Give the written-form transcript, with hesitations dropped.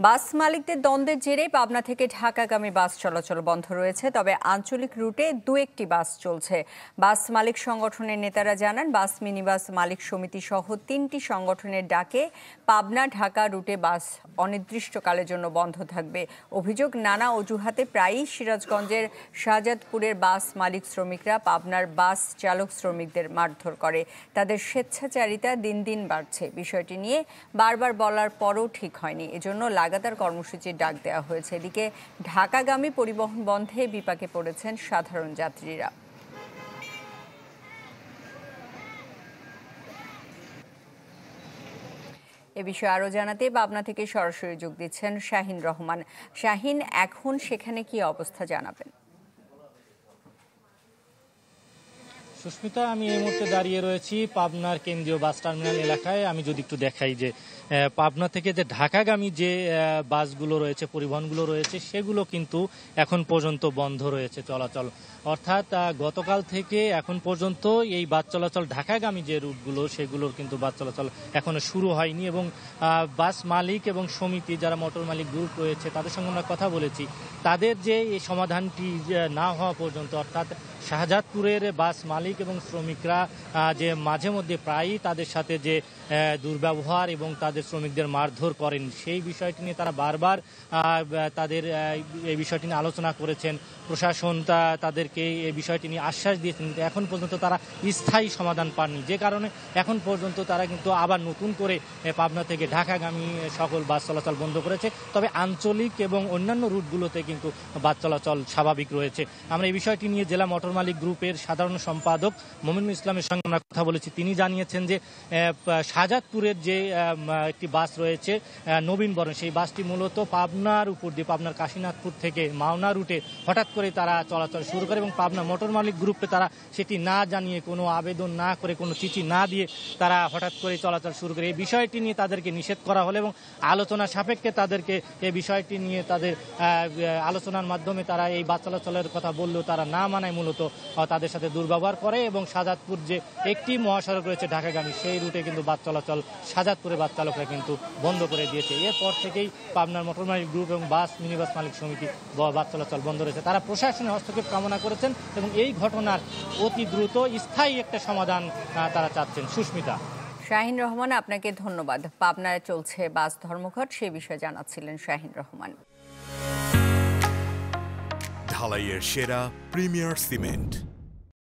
বাস মালিকদের দ্বন্দ্বের জেরে পাবনা থেকে ঢাকাগামী বাস চলাচল বন্ধ রয়েছে, তবে আঞ্চলিক রুটে দু একটি বাস চলছে। বাস মালিক সংগঠনের নেতারা জানান, বাস মিনিবাস মালিক সমিতি সহ ৩টি সংগঠনের ডাকে পাবনা ঢাকা রুটে বাস অনির্দিষ্টকালের জন্য বন্ধ থাকবে। অভিযোগ, নানা অজুহাতে প্রায়ই সিরাজগঞ্জের শাহজাদপুরের বাস মালিক শ্রমিকরা পাবনার বাস চালক শ্রমিকদের মারধর করে। তাদের স্বেচ্ছাচারিতা দিন দিন বাড়ছে। বিষয়টি নিয়ে বারবার বলার পরও ঠিক হয়নি, এজন্য লাগাতার কর্মসূচির ডাক দেওয়া হয়েছে। এদিকে ঢাকাগামী পরিবহন বন্ধে বিপাকে পড়েছেন সাধারণ যাত্রীরা। এ বিষয়ে আরো জানাতে পাবনা থেকে সরাসরি যোগ দিচ্ছেন শাহিন রহমান। শাহিন, এখন সেখানে কি অবস্থা জানাবেন? সুস্মিতা, আমি এই মুহূর্তে দাঁড়িয়ে রয়েছি পাবনার কেন্দ্রীয় বাস টার্মিনাল এলাকায়। আমি যদি একটু দেখাই যে পাবনা থেকে যে ঢাকাগামী যে বাসগুলো রয়েছে, পরিবহনগুলো রয়েছে, সেগুলো কিন্তু এখন পর্যন্ত বন্ধ রয়েছে চলাচল। অর্থাৎ গতকাল থেকে এখন পর্যন্ত এই বাস চলাচল ঢাকাগামী যে রুটগুলো, সেগুলোর কিন্তু বাস চলাচল এখনো শুরু হয়নি। এবং বাস মালিক এবং সমিতি, যারা মোটর মালিক গ্রুপ রয়েছে, তাদের সঙ্গে আমরা কথা বলেছি। তাদের যে এই সমাধানটি না হওয়া পর্যন্ত, অর্থাৎ শাহজাদপুরের বাস মালিক এবং শ্রমিকরা যে মাঝে মধ্যে প্রায়ই তাদের সাথে যে দুর্ব্যবহার এবং তাদের শ্রমিকদের মারধর করেন, সেই বিষয়টি নিয়ে তারা বারবার তাদের এই বিষয়টি নিয়ে আলোচনা করেছেন। প্রশাসন তাদেরকে এই বিষয়টি নিয়ে আশ্বাস দিয়েছেন, কিন্তু এখন পর্যন্ত তারা স্থায়ী সমাধান পাননি, যে কারণে এখন পর্যন্ত তারা কিন্তু আবার নতুন করে পাবনা থেকে ঢাকাগামী সকল বাস চলাচল বন্ধ করেছে। তবে আঞ্চলিক এবং অন্যান্য রুটগুলোতে কিন্তু বাস চলাচল স্বাভাবিক রয়েছে। আমরা এই বিষয়টি নিয়ে জেলা মোটর মালিক গ্রুপের সাধারণ সম্পাদক মমিনুল ইসলামের সঙ্গে আমরা কথা বলেছি। তিনি জানিয়েছেন যে শাহজাদপুরের যে একটি বাস রয়েছে নবীনবরণ, সেই বাসটি মূলত পাবনার উপর দিয়ে, পাবনার কাশীনাথপুর থেকে মাওনা রুটে হঠাৎ করে তারা চলাচল শুরু করে এবং পাবনা মোটর মালিক গ্রুপে তারা সেটি না জানিয়ে, কোনো আবেদন না করে, কোনো চিঠি না দিয়ে তারা হঠাৎ করে চলাচল শুরু করে। এই বিষয়টি নিয়ে তাদেরকে নিষেধ করা হলো এবং আলোচনা সাপেক্ষে তাদেরকে এই বিষয়টি নিয়ে তাদের আলোচনার মাধ্যমে তারা এই বাস চলাচলের কথা বললেও তারা না মানায় মূলত তাদের সাথে দুর্ব্যবহার করে এবং শাহজাদপুর যে একটি মহাসড়ক রয়েছে ঢাকাগামী, সেই রুটে কিন্তু বাস চলাচল শাহজাদপুরের বাস চালকরা কিন্তু বন্ধ করে দিয়েছে। এরপর থেকেই পাবনার মোটর মালিক গ্রুপ এবং বাস মিনিবাস মালিক সমিতি বাস চলাচল বন্ধ রয়েছে। তারা প্রশাসনের হস্তক্ষেপ কামনা করেছেন এবং এই ঘটনার অতি দ্রুত স্থায়ী একটা সমাধান তারা চাচ্ছেন। সুস্মিতা। শাহিন রহমান, আপনাকে ধন্যবাদ। পাবনায় চলছে বাস ধর্মঘট, সে বিষয়ে জানাচ্ছিলেন শাহিন রহমান। ঢালাইয়ের সেরা প্রিমিয়ার সিমেন্ট।